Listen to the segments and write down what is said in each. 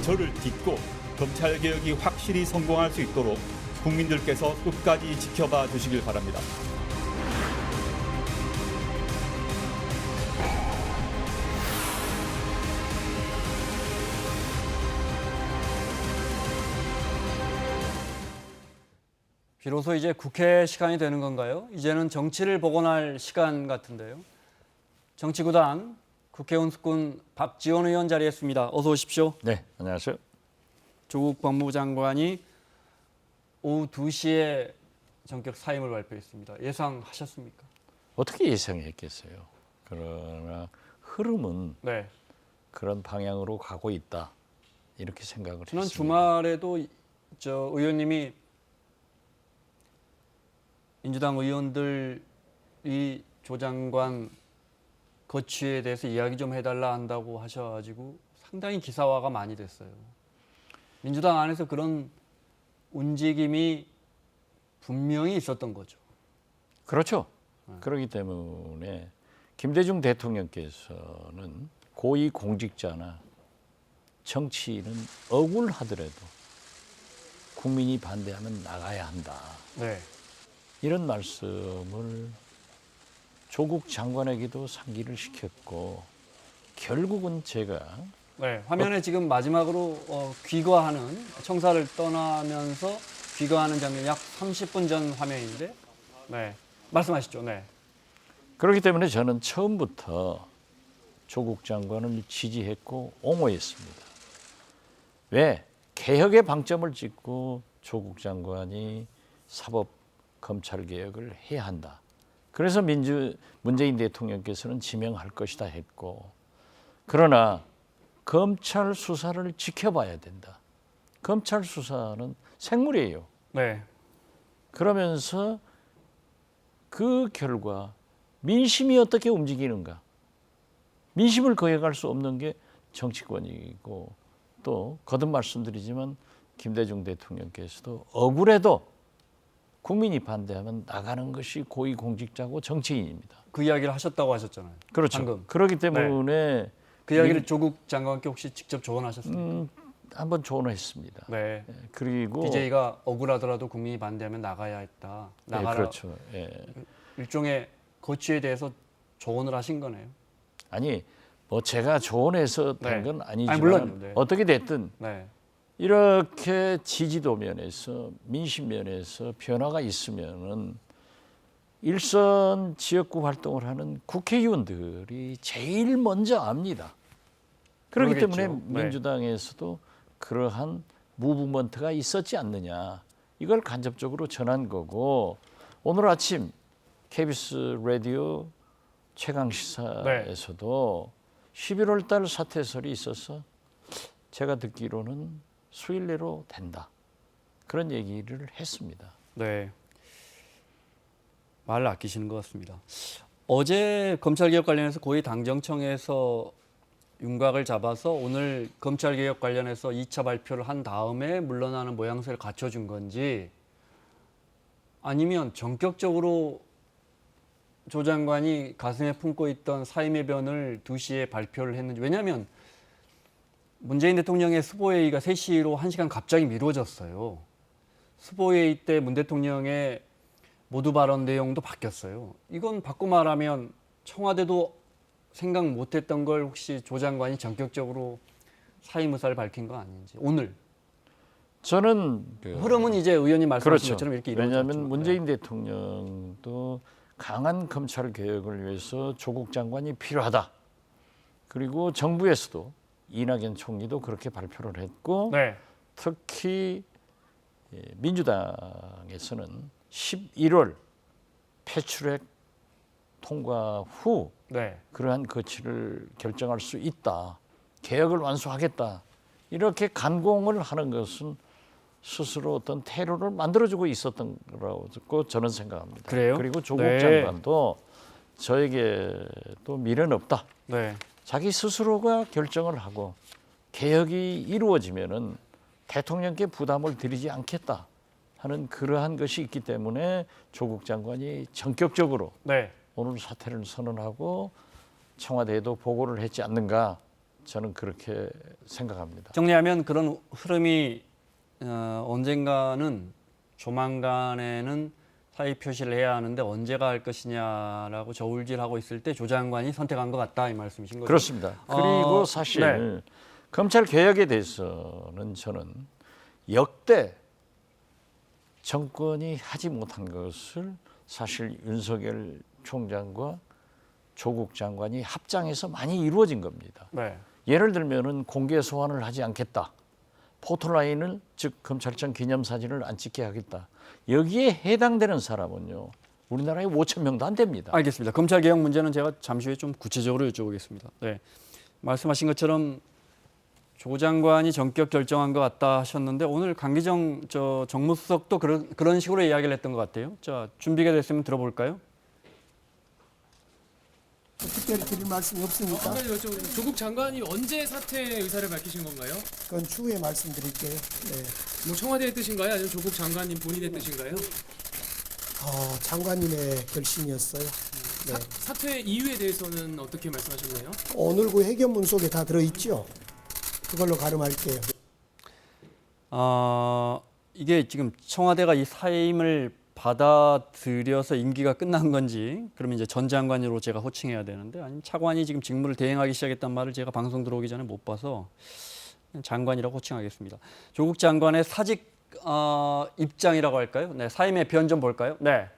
저를 딛고 검찰개혁이 확실히 성공할 수 있도록 국민들께서 끝까지 지켜봐 주시길 바랍니다. 비로소 이제 국회 시간이 되는 건가요? 이제는 정치를 복원할 시간 같은데요. 정치구단 국회의원 수군 박지원 의원 자리했습니다. 어서 오십시오. 네, 안녕하세요. 조국 법무부 장관이 오후 2시에 전격 사임을 발표했습니다. 예상하셨습니까? 어떻게 예상했겠어요? 그러나 흐름은 네. 그런 방향으로 가고 있다. 이렇게 생각을 지난 했습니다. 주말에도 저 의원님이 민주당 의원들이 조 장관 거취에 대해서 이야기 좀 해달라 한다고 하셔가지고 상당히 기사화가 많이 됐어요. 민주당 안에서 그런 움직임이 분명히 있었던 거죠. 그렇죠. 그렇기 때문에 김대중 대통령께서는 고위 공직자나 정치인은 억울하더라도 국민이 반대하면 나가야 한다. 네. 이런 말씀을 조국 장관에게도 상기를 시켰고 결국은 제가 네. 화면에 지금 마지막으로 귀가하는 청사를 떠나면서 귀가하는 장면 약 30분 전 화면인데, 네. 말씀하시죠. 네. 그렇기 때문에 저는 처음부터 조국 장관을 지지했고 옹호했습니다. 왜? 개혁의 방점을 찍고 조국 장관이 사법 검찰 개혁을 해야 한다. 그래서 문재인 대통령께서는 지명할 것이다 했고, 그러나 검찰 수사를 지켜봐야 된다. 검찰 수사는 생물이에요. 네. 그러면서 그 결과 민심이 어떻게 움직이는가? 민심을 거역할 수 없는 게 정치권이고, 또 거듭 말씀드리지만 김대중 대통령께서도 억울해도 국민이 반대하면 나가는 것이 고위공직자고 정치인입니다. 그 이야기를 하셨다고 하셨잖아요. 그렇죠. 방금. 그렇기 때문에 그 이야기를 조국 장관께 혹시 직접 조언하셨습니까? 한번 조언했습니다. 네. 그리고 DJ가 억울하더라도 국민이 반대하면 나가야 했다. 나가라. 네, 그렇죠. 예. 일종의 거취에 대해서 조언을 하신 거네요. 아니 뭐 제가 조언해서 네. 된 건 아니지만 아니, 물론, 네. 어떻게 됐든 네. 이렇게 지지도 면에서 민심 면에서 변화가 있으면은 일선 지역구 활동을 하는 국회의원들이 제일 먼저 압니다. 그렇기 그러겠죠. 때문에 네. 민주당에서도 그러한 무브먼트가 있었지 않느냐. 이걸 간접적으로 전한 거고, 오늘 아침 KBS 라디오 최강시사에서도 11월 달 사퇴설이 있어서 제가 듣기로는 수일 내로 된다. 그런 얘기를 했습니다. 네. 말을 아끼시는 것 같습니다. 어제 검찰개혁 관련해서 고위 당정청에서 윤곽을 잡아서 오늘 검찰개혁 관련해서 2차 발표를 한 다음에 물러나는 모양새를 갖춰준 건지, 아니면 전격적으로 조 장관이 가슴에 품고 있던 사임의 변을 2시에 발표를 했는지. 왜냐하면 문재인 대통령의 수보회의가 3시로 1시간 갑자기 미뤄졌어요. 수보회의 때 문 대통령의 모두 발언 내용도 바뀌었어요. 이건 바꿔 말하면 청와대도 생각 못했던 걸 혹시 조 장관이 전격적으로 사임 의사를 밝힌 거 아닌지. 오늘 저는 흐름은 이제 의원님 말씀하신 그렇죠. 것처럼 이렇게 왜냐하면 이루어졌죠. 문재인 대통령도 강한 검찰 개혁을 위해서 조국 장관이 필요하다. 그리고 정부에서도 이낙연 총리도 그렇게 발표를 했고, 네. 특히 민주당에서는 11월 패출액 통과 후 네. 그러한 거취를 결정할 수 있다. 개혁을 완수하겠다. 이렇게 간공을 하는 것은 스스로 어떤 테러를 만들어주고 있었던 거라고 저는 생각합니다. 그래요? 그리고 조국 네. 장관도 저에게 또 미련 없다. 네. 자기 스스로가 결정을 하고 개혁이 이루어지면은 대통령께 부담을 드리지 않겠다 하는 그러한 것이 있기 때문에 조국 장관이 전격적으로 네. 오늘 사퇴를 선언하고 청와대에도 보고를 했지 않는가, 저는 그렇게 생각합니다. 정리하면 그런 흐름이 언젠가는 조만간에는 사의 표시를 해야 하는데 언제가 할 것이냐라고 저울질하고 있을 때 조 장관이 선택한 것 같다 이 말씀이신 거죠? 그렇습니다. 그리고 사실 네. 검찰 개혁에 대해서는 저는 역대 정권이 하지 못한 것을 사실 윤석열 총장과 조국 장관이 합장해서 많이 이루어진 겁니다. 네. 예를 들면은 공개 소환을 하지 않겠다. 포토라인을 즉 검찰청 기념사진을 안 찍게 하겠다. 여기에 해당되는 사람은요. 우리나라에 5천 명도 안 됩니다. 알겠습니다. 검찰 개혁 문제는 제가 잠시 후에 좀 구체적으로 여쭤보겠습니다. 네. 말씀하신 것처럼 조 장관이 전격 결정한 것 같다 하셨는데 오늘 강기정 정무수석도 그런 식으로 이야기를 했던 것 같아요. 자, 준비가 됐으면 들어볼까요? 특별히 드릴 말씀이 없으니까 한 가지 여쭤보겠습니다. 조국 장관이 언제 사퇴 의사를 밝히신 건가요? 그건 추후에 말씀드릴게요. 네. 뭐 청와대의 뜻인가요? 아니면 조국 장관님 본인의 뜻인가요? 장관님의 결심이었어요. 네. 사퇴 이유에 대해서는 어떻게 말씀하셨나요? 오늘 그 해견문 속에 다 들어있죠. 그걸로 가름할게요. 이게 지금 청와대가 이 사임을 받아들여서 임기가 끝난 건지 그러면 이제 전 장관으로 제가 호칭해야 되는데 아니면 차관이 지금 직무를 대행하기 시작했단 말을 제가 방송 들어오기 전에 못 봐서 장관이라고 호칭하겠습니다. 조국 장관의 사직 입장이라고 할까요? 네, 사임의 변 좀 볼까요? 네,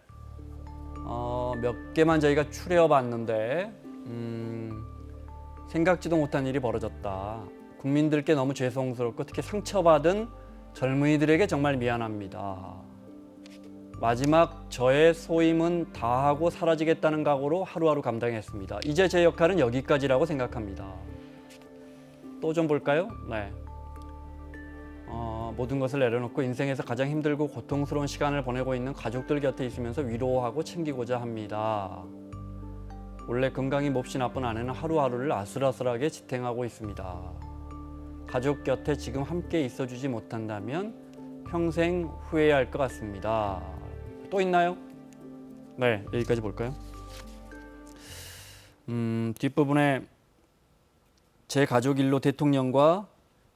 몇 개만 저희가 추려어 봤는데 생각지도 못한 일이 벌어졌다. 국민들께 너무 죄송스럽고 특히 상처받은 젊은이들에게 정말 미안합니다. 마지막 저의 소임은 다하고 사라지겠다는 각오로 하루하루 감당했습니다. 이제 제 역할은 여기까지라고 생각합니다. 또 좀 볼까요? 네. 모든 것을 내려놓고 인생에서 가장 힘들고 고통스러운 시간을 보내고 있는 가족들 곁에 있으면서 위로하고 챙기고자 합니다. 원래 건강이 몹시 나쁜 아내는 하루하루를 아슬아슬하게 지탱하고 있습니다. 가족 곁에 지금 함께 있어주지 못한다면 평생 후회할 것 같습니다. 또 있나요? 네, 여기까지 볼까요? 뒷부분에 제 가족 일로 대통령과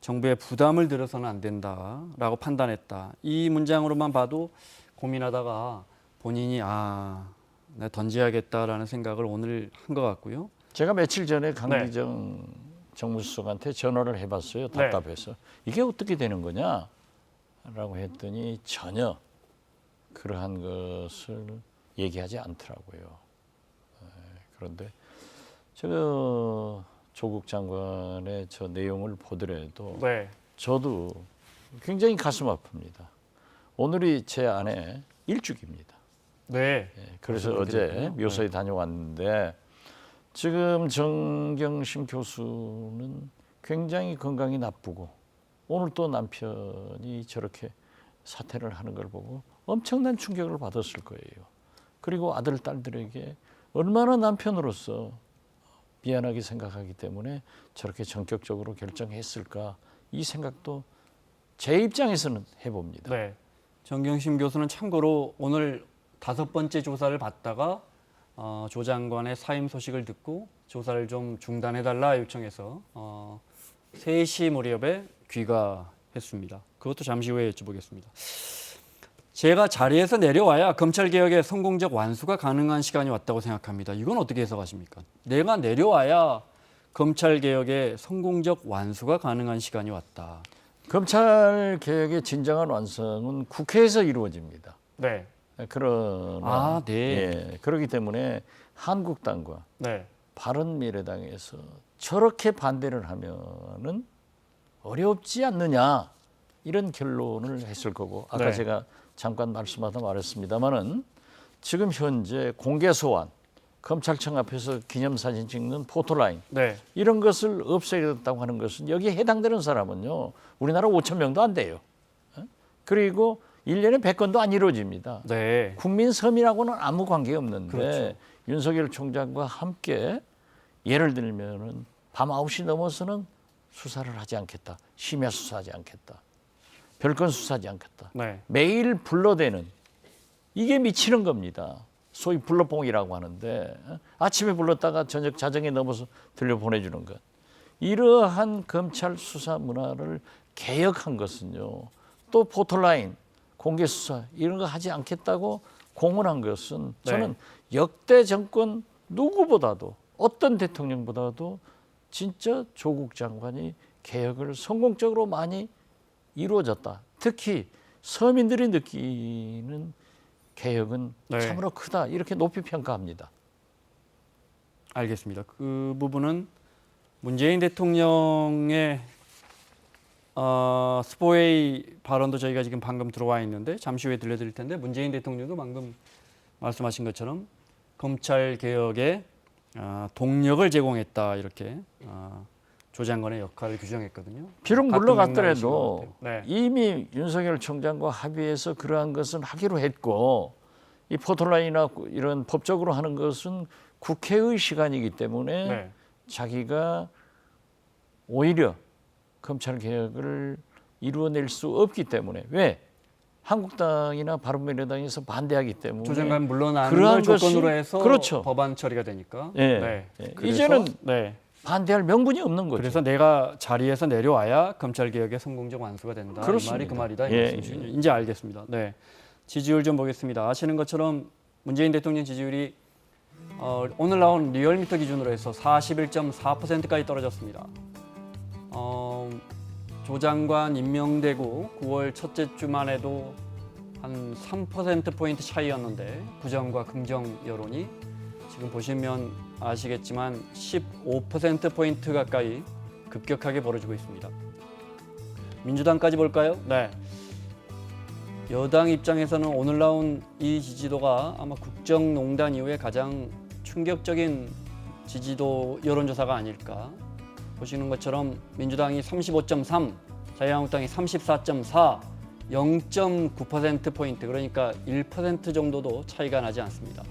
정부에 부담을 들어서는 안 된다라고 판단했다. 이 문장으로만 봐도 고민하다가 본인이 내가 던져야겠다라는 생각을 오늘 한 것 같고요. 제가 며칠 전에 강기정 정무수석한테 전화를 해봤어요. 답답해서. 이게 어떻게 되는 거냐라고 했더니 전혀 그러한 것을 얘기하지 않더라고요. 그런데 제가 조국 장관의 저 내용을 보더라도 저도 굉장히 가슴 아픕니다. 오늘이 제 아내 일주기입니다. 네. 그래서 어제 묘소에 다녀왔는데 지금 정경심 교수는 굉장히 건강이 나쁘고 오늘 또 남편이 저렇게 사퇴를 하는 걸 보고 엄청난 충격을 받았을 거예요. 그리고 아들, 딸들에게 얼마나 남편으로서 미안하게 생각하기 때문에 저렇게 전격적으로 결정했을까 이 생각도 제 입장에서는 해봅니다. 네. 정경심 교수는 참고로 오늘 5번째 조사를 받다가 조 장관의 사임 소식을 듣고 조사를 좀 중단해달라 요청해서 3시 무렵에 귀가했습니다. 그것도 잠시 후에 여쭤보겠습니다. 제가 자리에서 내려와야 검찰개혁의 성공적 완수가 가능한 시간이 왔다고 생각합니다. 이건 어떻게 해석하십니까? 내가 내려와야 검찰개혁의 성공적 완수가 가능한 시간이 왔다. 검찰개혁의 진정한 완성은 국회에서 이루어집니다. 네. 그러나 네. 그렇기 때문에 한국당과 네. 바른미래당에서 저렇게 반대를 하면은 어렵지 않느냐 이런 결론을 했을 거고 아까 제가 잠깐 말씀하다 말했습니다만은 지금 현재 공개 소환, 검찰청 앞에서 기념사진 찍는 포토라인 이런 것을 없애겠다고 하는 것은 여기에 해당되는 사람은요 우리나라 5천 명도 안 돼요. 그리고 1년에 100건도 안 이루어집니다. 네. 국민 섬이라고는 아무 관계 없는데 그렇죠. 윤석열 총장과 함께 예를 들면은 밤 9시 넘어서는 수사를 하지 않겠다. 심야 수사하지 않겠다. 별건 수사하지 않겠다. 네. 매일 불러대는 이게 미치는 겁니다. 소위 불러봉이라고 하는데 아침에 불렀다가 저녁 자정에 넘어서 들려보내주는 것. 이러한 검찰 수사 문화를 개혁한 것은요. 또 포털라인, 공개 수사 이런 거 하지 않겠다고 공언한 것은 저는 역대 정권 누구보다도 어떤 대통령보다도 진짜 조국 장관이 개혁을 성공적으로 많이 이루어졌다. 특히 서민들이 느끼는 개혁은 네. 참으로 크다. 이렇게 높이 평가합니다. 알겠습니다. 그 부분은 문재인 대통령의 스포웨이 발언도 저희가 지금 방금 들어와 있는데 잠시 후에 들려드릴 텐데 문재인 대통령도 방금 말씀하신 것처럼 검찰 개혁에 동력을 제공했다 이렇게 조 장관의 역할을 규정했거든요. 비록 같은 물러갔더라도 맥락이신 것 같아요. 네. 이미 윤석열 총장과 합의해서 그러한 것은 하기로 했고 이 포털라인이나 이런 법적으로 하는 것은 국회의 시간이기 때문에 네. 자기가 오히려 검찰 개혁을 이루어낼 수 없기 때문에 왜? 한국당이나 바른미래당에서 반대하기 때문에 조 장관 물러나는 그러한 걸 조건으로 것이- 해서 그렇죠. 법안 처리가 되니까. 예. 예. 그래서- 이제는 네. 반대할 명분이 없는 거죠. 그래서 내가 자리에서 내려와야 검찰 개혁의 성공적 완수가 된다. 그렇습니다. 이 말이 그 말이다. 이 예, 말씀이시죠. 이제 알겠습니다. 네. 지지율 좀 보겠습니다. 아시는 것처럼 문재인 대통령 지지율이 오늘 나온 리얼미터 기준으로 해서 41.4%까지 떨어졌습니다. 조 장관 임명되고 9월 첫째 주만 해도 한 3%포인트 차이였는데 부정과 긍정 여론이 지금 보시면 아시겠지만 15%포인트 가까이 급격하게 벌어지고 있습니다. 민주당까지 볼까요? 네. 여당 입장에서는 오늘 나온 이 지지도가 아마 국정농단 이후에 가장 충격적인 지지도 여론조사가 아닐까. 보시는 것처럼 민주당이 35.3, 자유한국당이 34.4, 0.9%포인트, 그러니까 1% 정도도 차이가 나지 않습니다.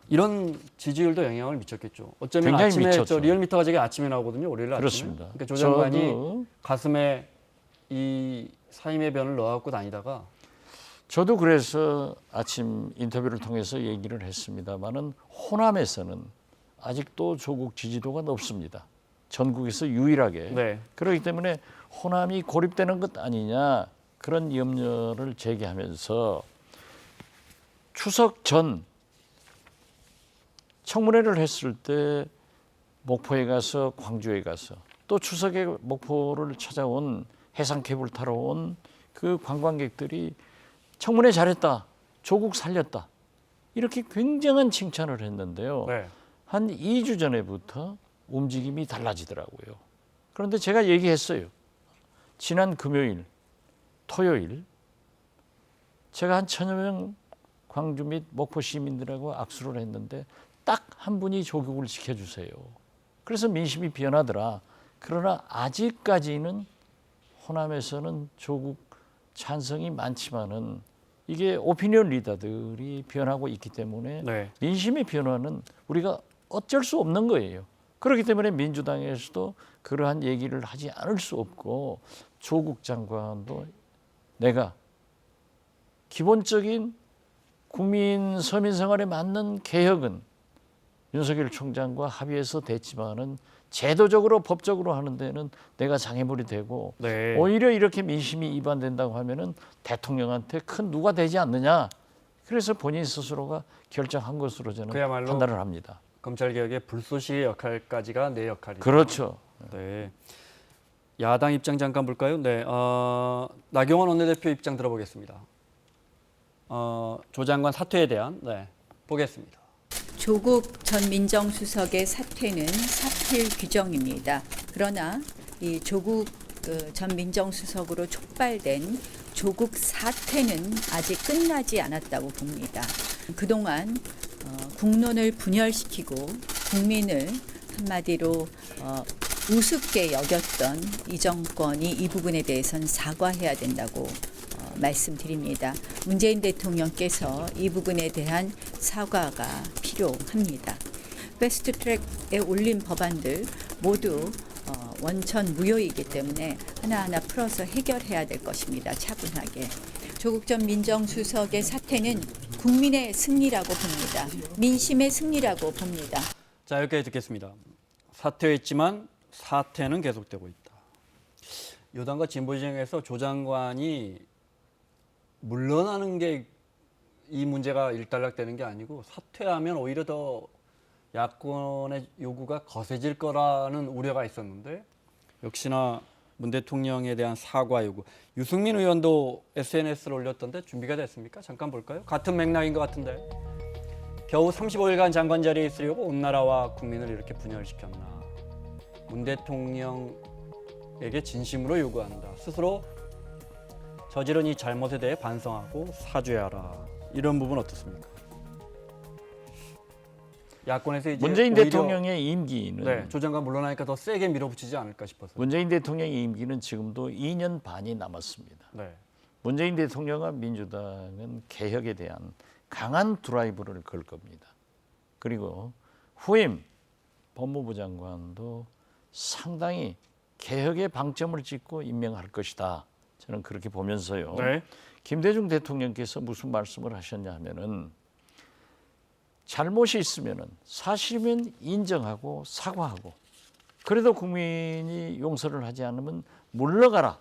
이런 지지율도 영향을 미쳤겠죠. 어쩌면 굉장히 아침에 미쳤죠. 리얼미터가 저게 아침에 나오거든요. 월요일 아침에. 그렇습니다. 그러니까 조 장관이 저도- 가슴에 이 사임의 변을 넣어갖고 다니다가 저도 그래서 아침 인터뷰를 통해서 얘기를 했습니다만은 호남에서는 아직도 조국 지지도가 높습니다. 전국에서 유일하게. 네. 그렇기 때문에 호남이 고립되는 것 아니냐 그런 염려를 제기하면서 추석 전 청문회를 했을 때 목포에 가서 광주에 가서 또 추석에 목포를 찾아온 해상 케이블 타러 온 그 관광객들이 청문회 잘했다, 조국 살렸다 이렇게 굉장한 칭찬을 했는데요. 네. 한 2주 전에부터 움직임이 달라지더라고요. 그런데 제가 얘기했어요. 지난 금요일, 토요일 제가 한 1000여 명 광주 및 목포 시민들하고 악수를 했는데 딱 한 분이 조국을 지켜주세요. 그래서 민심이 변하더라. 그러나 아직까지는 호남에서는 조국 찬성이 많지만은 이게 오피니언 리더들이 변하고 있기 때문에 네. 민심의 변화는 우리가 어쩔 수 없는 거예요. 그렇기 때문에 민주당에서도 그러한 얘기를 하지 않을 수 없고 조국 장관도 내가 기본적인 국민 서민 생활에 맞는 개혁은 윤석열 총장과 합의해서 됐지만은 제도적으로 법적으로 하는 데는 내가 장애물이 되고 네. 오히려 이렇게 민심이 위반된다고 하면은 대통령한테 큰 누가 되지 않느냐. 그래서 본인 스스로가 결정한 것으로 저는 그야말로 판단을 합니다. 검찰 개혁의 불쏘시의 역할까지가 내 역할이다. 그렇죠. 네. 야당 입장 잠깐 볼까요? 네. 나경원 원내대표 입장 들어보겠습니다. 조 장관 사퇴에 대한 보겠습니다. 조국 전 민정수석의 사퇴는 사필 규정입니다. 그러나 이 조국 전 민정수석으로 촉발된 조국 사퇴는 아직 끝나지 않았다고 봅니다. 그동안 국론을 분열시키고 국민을 한마디로 우습게 여겼던 이 정권이 이 부분에 대해서는 사과해야 된다고 말씀드립니다. 문재인 대통령께서 이 부분에 대한 사과가 필요합니다. 패스트트랙에 올린 법안들 모두 원천 무효이기 때문에 하나하나 풀어서 해결해야 될 것입니다. 차분하게. 조국 전 민정수석의 사퇴는 국민의 승리라고 봅니다. 민심의 승리라고 봅니다. 자, 여기까지 듣겠습니다. 사퇴했지만 사태는 계속되고 있다. 여당과 진보 진영에서 조 장관이 물러나는 게 이 문제가 일단락되는 게 아니고 사퇴하면 오히려 더 야권의 요구가 거세질 거라는 우려가 있었는데 역시나 문 대통령에 대한 사과 요구. 유승민 의원도 SNS를 올렸던데 준비가 됐습니까? 잠깐 볼까요? 같은 맥락인 것 같은데. 겨우 35일간 장관 자리에 있으려고 온 나라와 국민을 이렇게 분열시켰나. 문 대통령에게 진심으로 요구한다. 스스로 저지른 이 잘못에 대해 반성하고 사죄하라. 이런 부분 어떻습니까? 야권에서 이제 문재인 오히려 대통령의 임기는 네, 조 장관 물러나니까 더 세게 밀어붙이지 않을까 싶어서. 문재인 대통령의 임기는 지금도 2년 반이 남았습니다. 네. 문재인 대통령과 민주당은 개혁에 대한 강한 드라이브를 걸 겁니다. 그리고 후임 법무부 장관도 상당히 개혁의 방점을 찍고 임명할 것이다. 저는 그렇게 보면서요. 네. 김대중 대통령께서 무슨 말씀을 하셨냐 하면은 잘못이 있으면은 사실이면 인정하고 사과하고 그래도 국민이 용서를 하지 않으면 물러가라.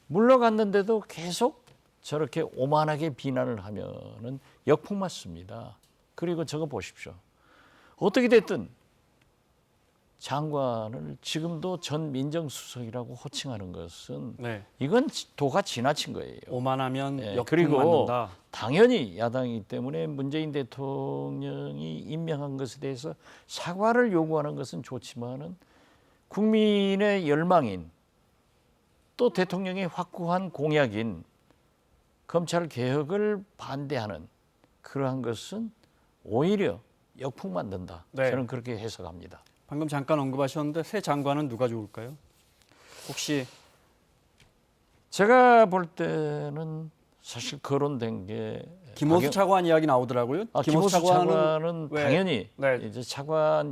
물러갔는데도 계속 저렇게 오만하게 비난을 하면은 역풍 맞습니다. 그리고 저거 보십시오. 어떻게 됐든 장관을 지금도 전 민정수석이라고 호칭하는 것은 네. 이건 도가 지나친 거예요. 오만하면 예, 역풍 그리고 맞는다. 당연히 야당이기 때문에 문재인 대통령이 임명한 것에 대해서 사과를 요구하는 것은 좋지만은 국민의 열망인 또 대통령의 확고한 공약인 검찰 개혁을 반대하는 그러한 것은 오히려 역풍 만든다. 네. 저는 그렇게 해석합니다. 방금 잠깐 언급하셨는데 새 장관은 누가 좋을까요? 혹시 제가 볼 때는 사실 거론된 게 김호수 차관 이야기 나오더라고요. 김호수 차관은 왜? 당연히 네. 이제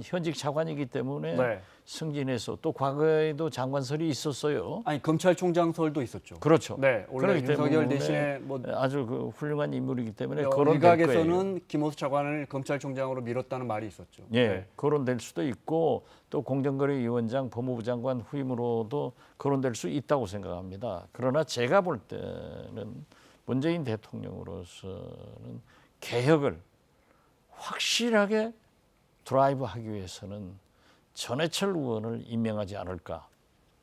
현직 차관이기 때문에 네. 승진해서 또 과거에도 장관설이 있었어요. 아니 검찰총장설도 있었죠. 그렇죠. 네, 원래 그렇기 윤석열 때문에 대신에 뭐 아주 그 훌륭한 인물이기 때문에 거론될 거예요. 일각에서는 김호수 차관을 검찰총장으로 밀었다는 말이 있었죠. 예, 네. 거론될 수도 있고 또 공정거래위원장, 법무부 장관 후임으로도 거론될 수 있다고 생각합니다. 그러나 제가 볼 때는 문재인 대통령으로서는 개혁을 확실하게 드라이브하기 위해서는 전해철 의원을 임명하지 않을까.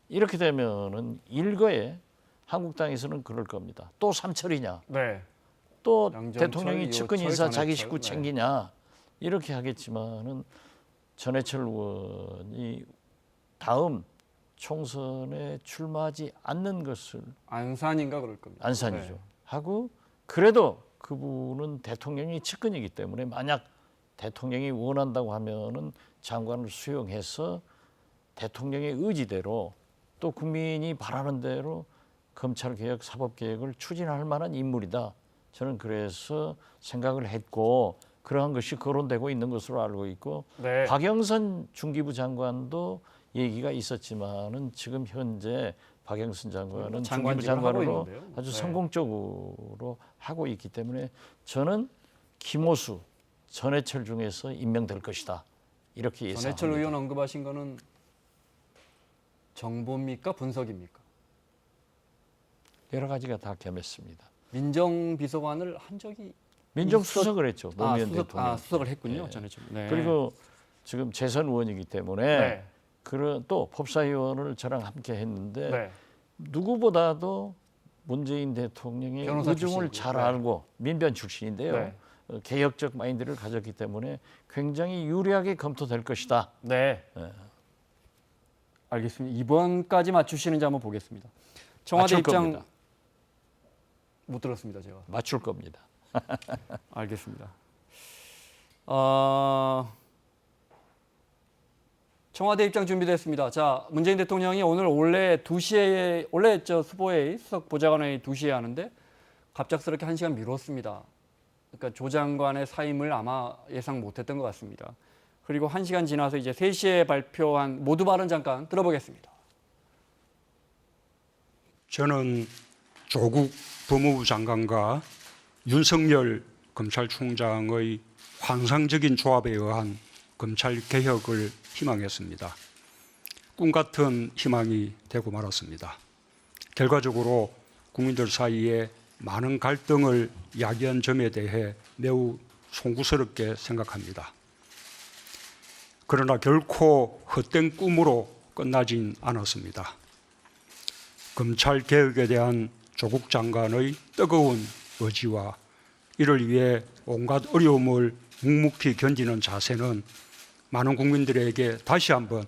이렇게 되면은 일거에 한국당에서는 그럴 겁니다. 또 삼철이냐? 네. 또 양정철, 대통령이 측근 이호철, 인사 자기 전해철, 식구 네. 챙기냐? 이렇게 하겠지만은 전해철 의원이 다음 총선에 출마하지 않는 것을 안산인가 그럴 겁니다. 안산이죠. 네. 하고 그래도 그분은 대통령이 측근이기 때문에 만약 대통령이 원한다고 하면은 장관을 수용해서 대통령의 의지대로 또 국민이 바라는 대로 검찰개혁, 사법개혁을 추진할 만한 인물이다. 저는 그래서 생각을 했고 그러한 것이 거론되고 있는 것으로 알고 있고 네. 박영선 중기부 장관도 얘기가 있었지만은 지금 현재 박영선 장관은 장관 중기부 지금 하고 장관으로 있는데요. 아주 네. 성공적으로 하고 있기 때문에 저는 김호수, 전해철 중에서 임명될 것이다. 이렇게 예상합니다. 전해철 의원 언급하신 거는 정보입니까 분석입니까? 여러 가지가 다 겸했습니다. 민정비서관을 한 적이 민정수석을 했죠. 노무현 대통령. 수석을 했군요. 네. 전해철. 네. 그리고 지금 재선 의원이기 때문에 네. 그런 또 법사위원을 저랑 함께 했는데 네. 누구보다도 문재인 대통령의 변호사 의중을 출신이고요. 잘 네. 알고 민변 출신인데요. 네. 개혁적 마인드를 가졌기 때문에 굉장히 유리하게 검토될 것이다. 네. 알겠습니다. 이번까지 맞추시는지 한번 보겠습니다. 청와대 맞출 입장 겁니다. 못 들었습니다, 제가. 맞출 겁니다. 알겠습니다. 청와대 입장 준비됐습니다. 자, 문재인 대통령이 오늘 원래 2시에 원래 수보회의 수석 보좌관회의 2시에 하는데 갑작스럽게 1시간 미뤘습니다. 그러니까 조 장관의 사임을 아마 예상 못했던 것 같습니다. 그리고 1시간 지나서 이제 3시에 발표한 모두 발언 잠깐 들어보겠습니다. 저는 조국 법무부 장관과 윤석열 검찰총장의 환상적인 조합에 의한 검찰 개혁을 희망했습니다. 꿈 같은 희망이 되고 말았습니다. 결과적으로 국민들 사이에 많은 갈등을 야기한 점에 대해 매우 송구스럽게 생각합니다. 그러나 결코 헛된 꿈으로 끝나진 않았습니다. 검찰 개혁에 대한 조국 장관의 뜨거운 의지와 이를 위해 온갖 어려움을 묵묵히 견디는 자세는 많은 국민들에게 다시 한번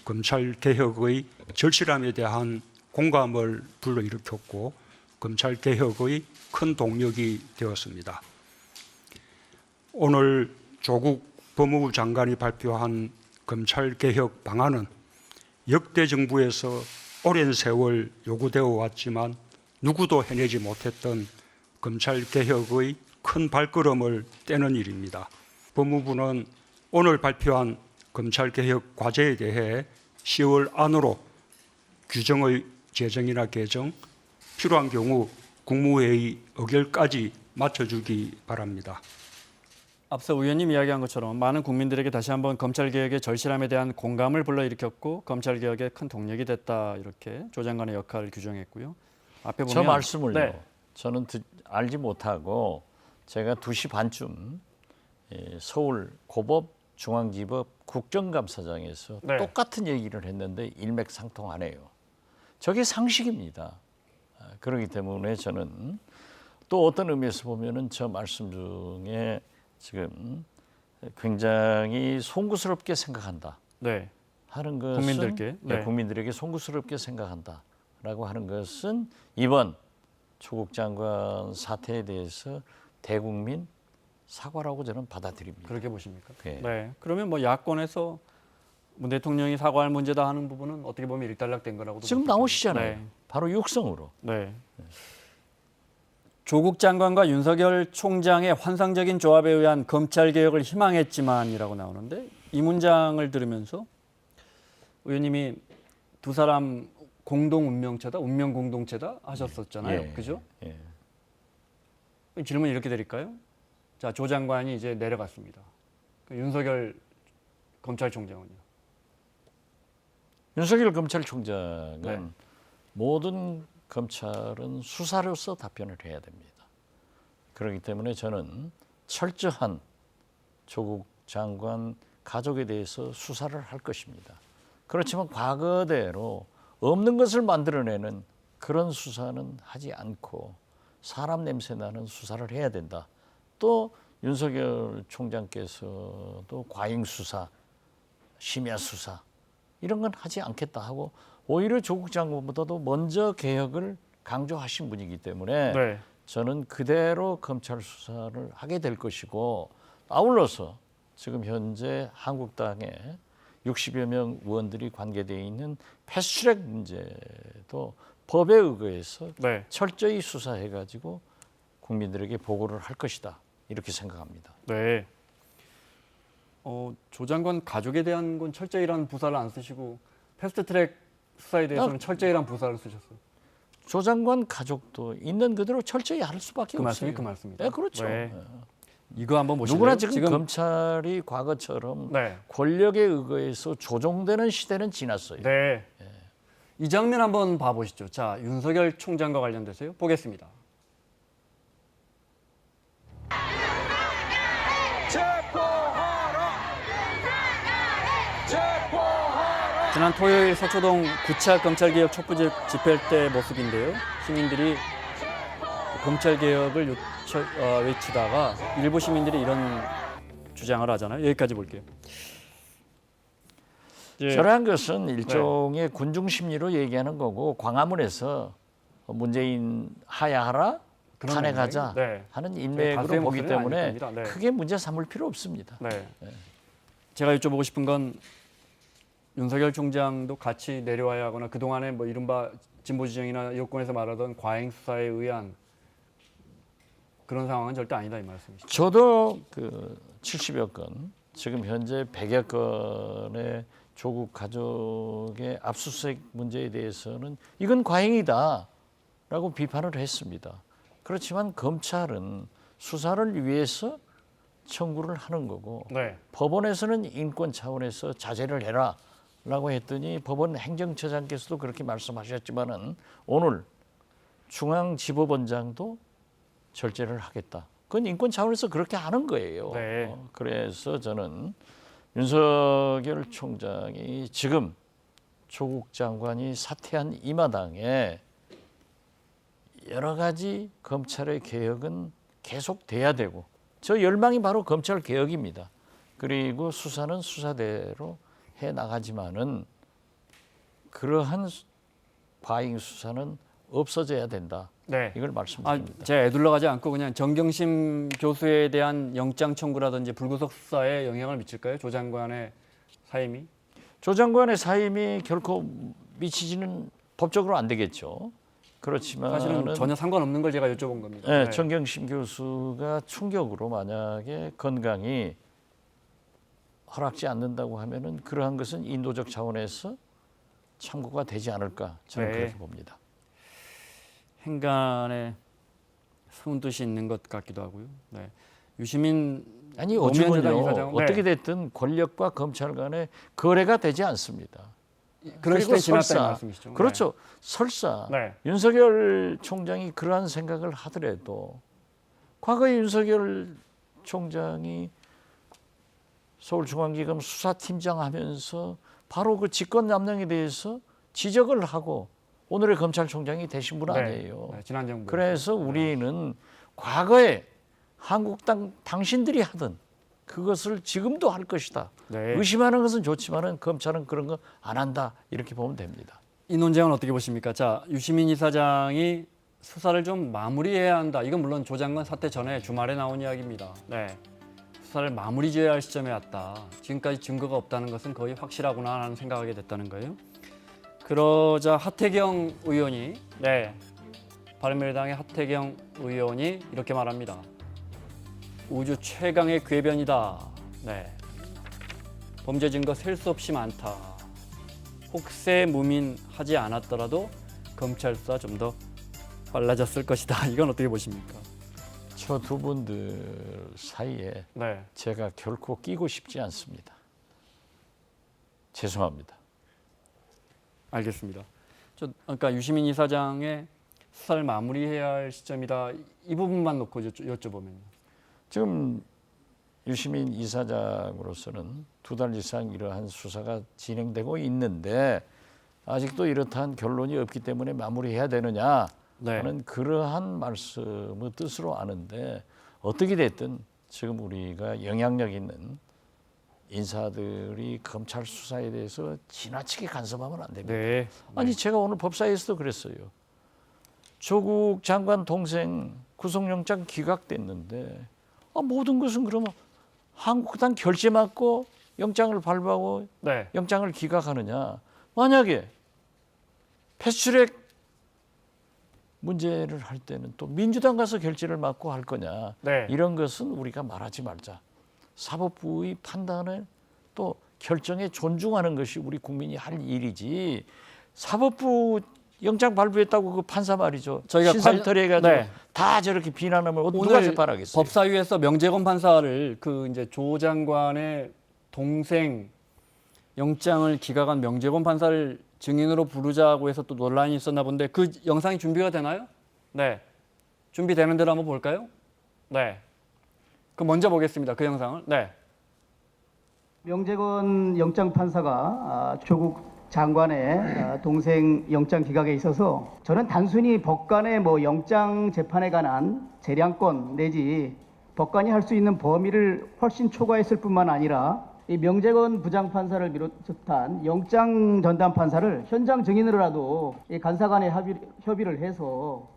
검찰 개혁의 절실함에 대한 공감을 불러일으켰고 검찰 개혁의 큰 동력이 되었습니다. 오늘 조국 법무부 장관이 발표한 검찰 개혁 방안은 역대 정부에서 오랜 세월 요구되어 왔지만 누구도 해내지 못했던 검찰 개혁의 큰 발걸음을 떼는 일입니다. 법무부는 오늘 발표한 검찰 개혁 과제에 대해 10월 안으로 규정의 제정이나 개정, 필요한 경우 국무회의 의결까지 맞춰주기 바랍니다. 앞서 의원님 이야기한 것처럼 많은 국민들에게 다시 한번 검찰개혁의 절실함에 대한 공감을 불러일으켰고 검찰개혁의 큰 동력이 됐다 이렇게 조 장관의 역할을 규정했고요. 앞에 보면 저 말씀을요. 네. 저는 알지 못하고 제가 2시 반쯤 서울 고법 중앙지법 국정감사장에서 네. 똑같은 얘기를 했는데 일맥상통하네요. 저게 상식입니다. 그렇기 때문에 저는 또 어떤 의미에서 보면은 저 말씀 중에 지금 굉장히 송구스럽게 생각한다 네. 하는 것은 국민들께 네. 국민들에게 송구스럽게 생각한다라고 하는 것은 이번 조국 장관 사태에 대해서 대국민 사과라고 저는 받아들입니다. 그렇게 보십니까? 네. 네. 그러면 뭐 야권에서 문 대통령이 사과할 문제다 하는 부분은 어떻게 보면 일단락된 거라고도 지금 볼 수 나오시잖아요. 네. 바로 육성으로. 네. 조국 장관과 윤석열 총장의 환상적인 조합에 의한 검찰 개혁을 희망했지만이라고 나오는데 이 문장을 들으면서 의원님이 두 사람 공동 운명체다, 운명 공동체다 하셨었잖아요. 예. 그죠? 예. 질문 이렇게 드릴까요? 자, 조 장관이 이제 내려갔습니다. 윤석열 검찰총장은요? 윤석열 검찰총장은 네. 모든 검찰은 수사로서 답변을 해야 됩니다. 그렇기 때문에 저는 철저한 조국 장관 가족에 대해서 수사를 할 것입니다. 그렇지만 과거대로 없는 것을 만들어내는 그런 수사는 하지 않고 사람 냄새 나는 수사를 해야 된다. 또 윤석열 총장께서도 과잉 수사, 심야 수사 이런 건 하지 않겠다 하고 오히려 조국 장관보다도 먼저 개혁을 강조하신 분이기 때문에 네. 저는 그대로 검찰 수사를 하게 될 것이고 아울러서 지금 현재 한국당에 60여 명 의원들이 관계되어 있는 패스트트랙 문제도 법에 의거해서 네. 철저히 수사해가지고 국민들에게 보고를 할 것이다 이렇게 생각합니다. 네. 조 장관 가족에 대한 건 철저히라는 부사를 안 쓰시고 패스트트랙 수사에 대해서는 철저히라는 부사를 쓰셨어요. 조 장관 가족도 있는 그대로 철저히 할 수밖에 그 없어요. 말씀이 그 말씀이죠. 네, 그렇죠. 네. 이거 한번 보실래요? 누구나 지금 검찰이 과거처럼 네. 권력에 의거해서 조종되는 시대는 지났어요. 네. 이 장면 한번 봐보시죠. 자, 윤석열 총장과 관련돼서요. 보겠습니다. 지난 토요일 서초동 9차 검찰개혁 촛불 집회 때 모습인데요. 시민들이 검찰개혁을 외치다가 일부 시민들이 이런 주장을 하잖아요. 여기까지 볼게요. 저러한 것은 일종의 군중 심리로 얘기하는 거고 광화문에서 문재인 하야하라 그런 탄핵하자 네. 하는 다수의 인맥으로 보기 목소리는 아닐 때문에 겁니다. 네. 크게 문제 삼을 필요 없습니다. 네. 제가 여쭤보고 싶은 건 윤석열 총장도 같이 내려와야 하거나 그동안에 뭐 이른바 진보지정이나 여권에서 말하던 과잉 수사에 의한 그런 상황은 절대 아니다 이 말씀이시죠? 저도 그 70여 건, 지금 현재 100여 건의 조국 가족의 압수수색 문제에 대해서는 이건 과잉이다라고 비판을 했습니다. 그렇지만 검찰은 수사를 위해서 청구를 하는 거고 네. 법원에서는 인권 차원에서 자제를 해라라고 했더니 법원 행정처장께서도 그렇게 말씀하셨지만은 오늘 중앙지법원장도 절제를 하겠다. 그건 인권 차원에서 그렇게 하는 거예요. 네. 그래서 저는 윤석열 총장이 지금 조국 장관이 사퇴한 이 마당에 여러 가지 검찰의 개혁은 계속돼야 되고 저 열망이 바로 검찰 개혁입니다. 그리고 수사는 수사대로 해 나가지만은 그러한 과잉 수사는 없어져야 된다. 네. 이걸 말씀드립니다. 제가 애둘러 가지 않고 그냥 정경심 교수에 대한 영장 청구라든지 불구속 수사에 영향을 미칠까요? 조 장관의 사임이? 조 장관의 사임이 결코 미치지는 법적으로 안 되겠죠. 그렇지만 사실은 전혀 상관없는 걸 제가 여쭤본 겁니다. 네, 정경심 교수가 충격으로 만약에 건강이 허락지 않는다고 하면은 그러한 것은 인도적 차원에서 참고가 되지 않을까 저는 네. 그렇게 봅니다. 행간에 숨은 뜻이 있는 것 같기도 하고요. 네. 유시민 아니 노무현 재단 요즘은요 이사장, 어떻게 됐든 권력과 검찰 간에 거래가 되지 않습니다. 그런 그리고 시대에 지났다는 설사, 말씀이시죠? 그렇죠. 설사 네. 윤석열 총장이 그러한 생각을 하더라도 과거에 윤석열 총장이 서울중앙지검 수사팀장 하면서 바로 그 직권남용에 대해서 지적을 하고 오늘의 검찰총장이 되신 분 아니에요. 네, 지난 정부. 그래서 우리는 과거에 한국당 당신들이 하던 그것을 지금도 할 것이다. 네. 의심하는 것은 좋지만은 검찰은 그런 거 안 한다. 이렇게 보면 됩니다. 이 논쟁은 어떻게 보십니까? 자, 유시민 이사장이 수사를 좀 마무리해야 한다. 이건 물론 조 장관 사태 전에 주말에 나온 이야기입니다. 네. 수사를 마무리 지어야 할 시점에 왔다. 지금까지 증거가 없다는 것은 거의 확실하구나 하는 생각하게 됐다는 거예요. 그러자 하태경 의원이 바른미래당의 하태경 의원이 이렇게 말합니다. 우주 최강의 궤변이다. 네. 범죄 증거 셀 수 없이 많다. 혹세 무민하지 않았더라도 검찰 수사 좀 더 빨라졌을 것이다. 이건 어떻게 보십니까? 저 두 분들 사이에 네. 제가 결코 끼고 싶지 않습니다. 죄송합니다. 알겠습니다. 그러니까 유시민 이사장의 수사를 마무리해야 할 시점이다. 이 부분만 놓고 여쭤보면요. 지금 유시민 이사장으로서는 2달 이상 이러한 수사가 진행되고 있는데 아직도 이렇다한 결론이 없기 때문에 마무리해야 되느냐 하는 그러한 말씀을 뜻으로 아는데 어떻게 됐든 지금 우리가 영향력 있는 인사들이 검찰 수사에 대해서 지나치게 간섭하면 안 됩니다. 네. 아니 제가 오늘 법사위에서도 그랬어요. 조국 장관 동생 구속영장 기각됐는데 모든 것은 그러면 한국당 결재 맞고 영장을 발부하고 네. 영장을 기각하느냐. 만약에 패스트트랙 문제를 할 때는 또 민주당 가서 결재를 맞고 할 거냐. 네. 이런 것은 우리가 말하지 말자. 사법부의 판단에 또 결정에 존중하는 것이 우리 국민이 할 일이지. 사법부 영장 발부했다고 그 판사 말이죠. 저희가 신상털이 해가지고 네. 다 저렇게 비난하면 누가 오늘 재판하겠어요? 법사위에서 명재건 판사를 그 이제 조 장관의 동생 영장을 기각한 명재건 판사를 증인으로 부르자고 해서 또 논란이 있었나 본데 그 영상이 준비가 되나요? 네. 준비되는 대로 한번 볼까요? 네. 그럼 먼저 보겠습니다. 그 영상을. 네. 명재건 영장 판사가 조국 장관의 동생 영장 기각에 있어서 저는 단순히 법관의 영장 재판에 관한 재량권 내지 법관이 할 수 있는 범위를 훨씬 초과했을 뿐만 아니라 이 명재건 부장판사를 비롯한 영장 전담 판사를 현장 증인으로라도 이 간사 간에 협의를 해서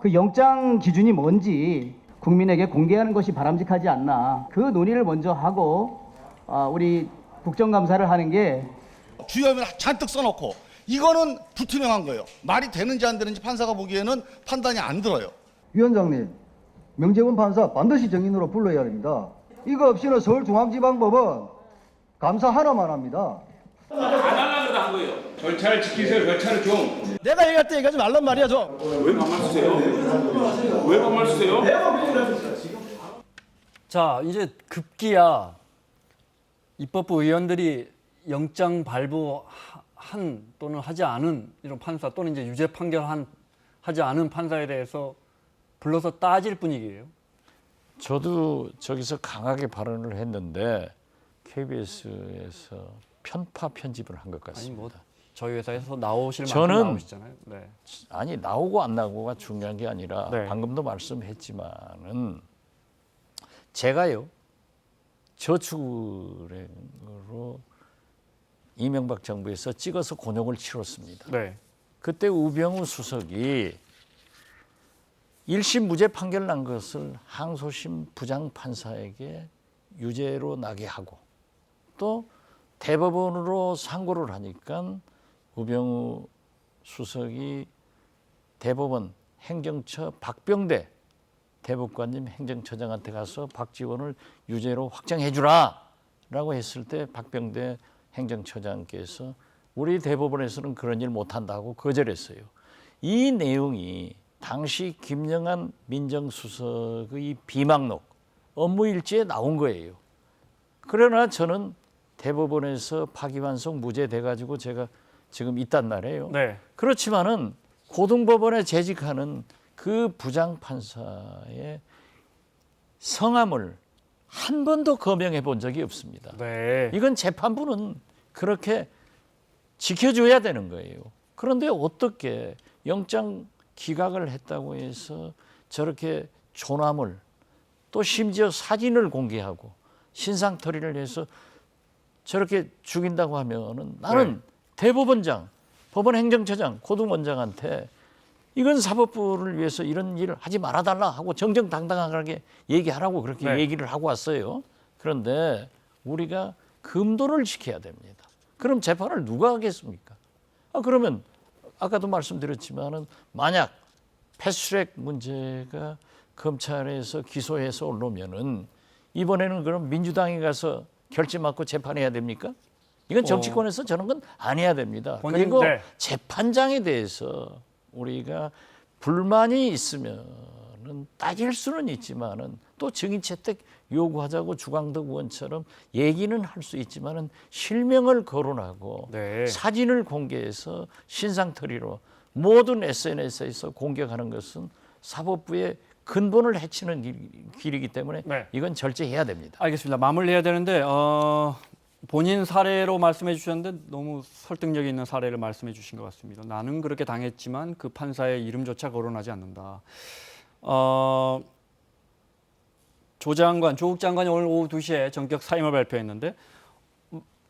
그 영장 기준이 뭔지 국민에게 공개하는 것이 바람직하지 않나. 그 논의를 먼저 하고 우리 국정감사를 하는 게 주요하면 잔뜩 써놓고 이거는 불투명한 거예요. 말이 되는지 안 되는지 판사가 보기에는 판단이 안 들어요. 위원장님, 명재건 판사 반드시 증인으로 불러야 합니다. 이거 없이는 서울중앙지방법은 감사 하나만 합니다. 안 하려고 한 거예요. 절차를 지키세요. 절차를 좀. 내가 얘기할 때 얘기하지 말란 말이야 좀. 왜 반말 쓰세요? 왜 반말 쓰세요? 자, 이제 급기야 입법부 의원들이 영장 발부한 또는 하지 않은 이런 판사 또는 이제 유죄 하지 않은 판사에 대해서 불러서 따질 분위기예요. 저도 저기서 강하게 발언을 했는데 KBS에서 편파 편집을 한 것 아니 뭐 같습니다. 저희 회사에서 나오실 만큼 저는 나오시잖아요. 네. 아니 나오고 안 나오고가 중요한 게 아니라 네. 방금도 말씀했지만은 제가요 저축은행으로 이명박 정부에서 찍어서 곤욕을 치렀습니다. 네. 그때 우병우 수석이 1심 무죄 판결 난 것을 항소심 부장 판사에게 유죄로 나게 하고 또 대법원으로 상고를 하니까 우병우 수석이 대법원 행정처 박병대 대법관님 행정처장한테 가서 박지원을 유죄로 확정해 주라라고 했을 때 박병대 행정처장께서 우리 대법원에서는 그런 일 못한다고 거절했어요. 이 내용이 당시 김영한 민정수석의 비망록 업무일지에 나온 거예요. 그러나 저는 대법원에서 파기환송 무죄돼 가지고 제가 지금 있단 말이에요. 네. 그렇지만은 고등법원에 재직하는 그 부장판사의 성함을 한 번도 거명해 본 적이 없습니다. 네. 이건 재판부는 그렇게 지켜줘야 되는 거예요. 그런데 어떻게 영장 기각을 했다고 해서 저렇게 조남을 또 심지어 사진을 공개하고 신상털이를 해서 저렇게 죽인다고 하면은 나는 대법원장, 법원행정처장, 고등원장한테 이건 사법부를 위해서 이런 일을 하지 말아달라 하고 정정당당하게 얘기하라고 그렇게 얘기를 하고 왔어요. 그런데 우리가 금도를 지켜야 됩니다. 그럼 재판을 누가 하겠습니까? 그러면 아까도 말씀드렸지만은 만약 패스트트랙 문제가 검찰에서 기소해서 올라오면은 이번에는 그럼 민주당이 가서 결재 맞고 재판해야 됩니까? 이건 정치권에서 저런 건 안 해야 됩니다. 그리고 재판장에 대해서 우리가 불만이 있으면은 따질 수는 있지만은 또 증인 채택 요구하자고 주광덕 의원처럼 얘기는 할 수 있지만은 실명을 거론하고 사진을 공개해서 신상털이로 모든 SNS에서 공격하는 것은 사법부의 근본을 해치는 길이기 때문에 이건 절제해야 됩니다. 알겠습니다. 마무리해야 되는데 본인 사례로 말씀해 주셨는데 너무 설득력 있는 사례를 말씀해 주신 것 같습니다. 나는 그렇게 당했지만 그 판사의 이름조차 거론하지 않는다. 조국 장관이 오늘 오후 2시에 전격 사임을 발표했는데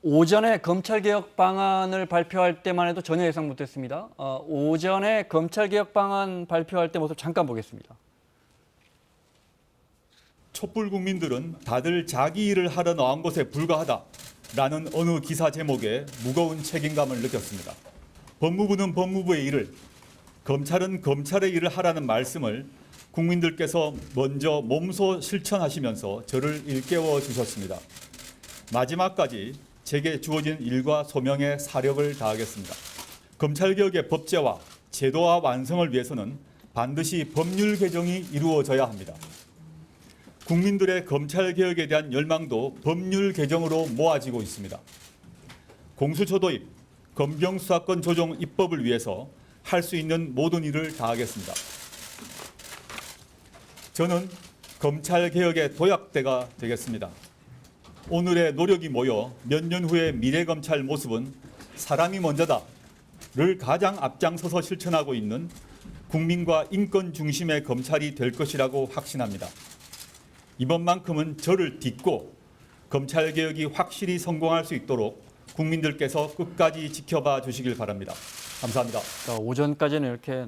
오전에 검찰개혁 방안을 발표할 때만 해도 전혀 예상 못했습니다. 오전에 검찰개혁 방안 발표할 때 모습 잠깐 보겠습니다. 촛불 국민들은 다들 자기 일을 하러 나온 것에 불과하다라는 어느 기사 제목에 무거운 책임감을 느꼈습니다. 법무부는 법무부의 일을, 검찰은 검찰의 일을 하라는 말씀을 국민들께서 먼저 몸소 실천하시면서 저를 일깨워 주셨습니다. 마지막까지 제게 주어진 일과 소명에 사력을 다하겠습니다. 검찰개혁의 법제화, 제도화 완성을 위해서는 반드시 법률 개정이 이루어져야 합니다. 국민들의 검찰개혁에 대한 열망도 법률 개정으로 모아지고 있습니다. 공수처 도입, 검경수사권 조정 입법을 위해서 할 수 있는 모든 일을 다하겠습니다. 저는 검찰개혁의 도약대가 되겠습니다. 오늘의 노력이 모여 몇 년 후의 미래검찰 모습은 사람이 먼저다를 가장 앞장서서 실천하고 있는 국민과 인권 중심의 검찰이 될 것이라고 확신합니다. 이번만큼은 저를 딛고 검찰개혁이 확실히 성공할 수 있도록 국민들께서 끝까지 지켜봐 주시길 바랍니다. 감사합니다. 오전까지는 이렇게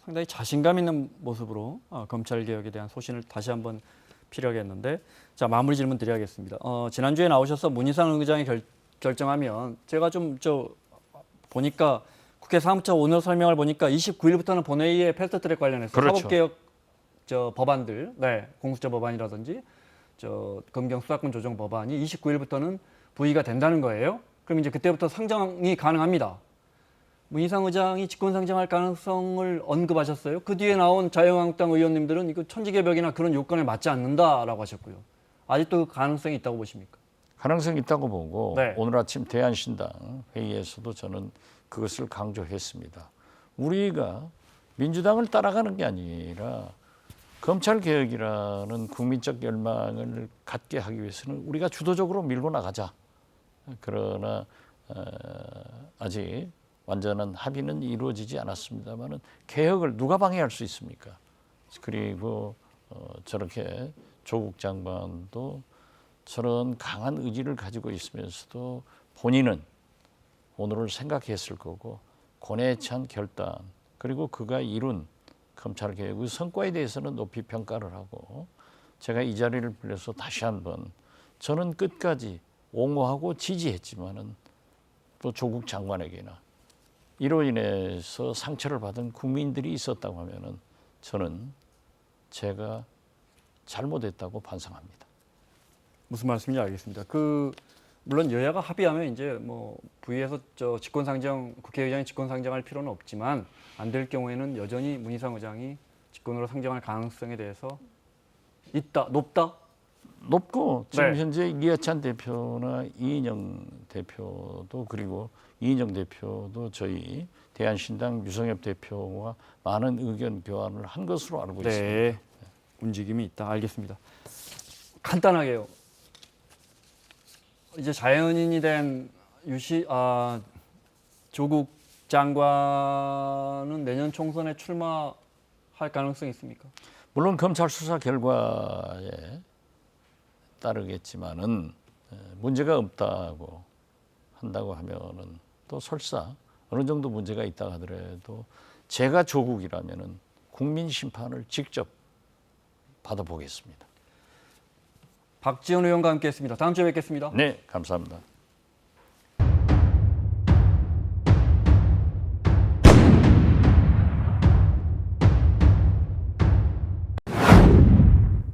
상당히 자신감 있는 모습으로 검찰개혁에 대한 소신을 다시 한번 피력했는데 자 마무리 질문 드려야겠습니다. 지난주에 나오셔서 문희상 의장이 결정하면 제가 좀 보니까 국회 사무처 오늘 설명을 보니까 29일부터는 본회의에 패스트트랙 관련해서 사법개혁 법안들, 공수처 법안이라든지 검경 수사권 조정 법안이 29일부터는 부의가 된다는 거예요. 그럼 이제 그때부터 상정이 가능합니다. 문희상 의장이 직권상정할 가능성을 언급하셨어요. 그 뒤에 나온 자유한국당 의원님들은 이거 천지개벽이나 그런 요건에 맞지 않는다라고 하셨고요. 아직도 그 가능성이 있다고 보십니까? 가능성이 있다고 보고 네. 오늘 아침 대한신당 회의에서도 저는 그것을 강조했습니다. 우리가 민주당을 따라가는 게 아니라 검찰개혁이라는 국민적 열망을 갖게 하기 위해서는 우리가 주도적으로 밀고 나가자. 그러나 아직 완전한 합의는 이루어지지 않았습니다만 개혁을 누가 방해할 수 있습니까? 그리고 저렇게 조국 장관도 저런 강한 의지를 가지고 있으면서도 본인은 오늘을 생각했을 거고 고뇌에 찬 결단 그리고 그가 이룬 검찰개혁의 성과에 대해서는 높이 평가를 하고 제가 이 자리를 빌려서 다시 한번 저는 끝까지 옹호하고 지지했지만은 또 조국 장관에게나 이로 인해서 상처를 받은 국민들이 있었다고 하면은 저는 제가 잘못했다고 반성합니다. 무슨 말씀인지 알겠습니다. 물론 여야가 합의하면 이제 뭐 부의에서 직권상정 국회의장이 직권상정할 필요는 없지만 안 될 경우에는 여전히 문희상 의장이 직권으로 상정할 가능성에 대해서 있다, 높다. 높고 지금 네. 현재 이해찬 대표나 이인영 대표도 그리고 이인영 대표도 저희 대한신당 유성엽 대표와 많은 의견 교환을 한 것으로 알고 있습니다. 네, 움직임이 있다. 알겠습니다. 간단하게요. 이제 자연인이 된 조국 장관은 내년 총선에 출마할 가능성이 있습니까? 물론 검찰 수사 결과에 따르겠지만은 문제가 없다고 한다고 하면은 또 설사 어느 정도 문제가 있다 하더라도 제가 조국이라면은 국민 심판을 직접 받아보겠습니다. 박지원 의원과 함께했습니다. 다음 주에 뵙겠습니다. 네, 감사합니다.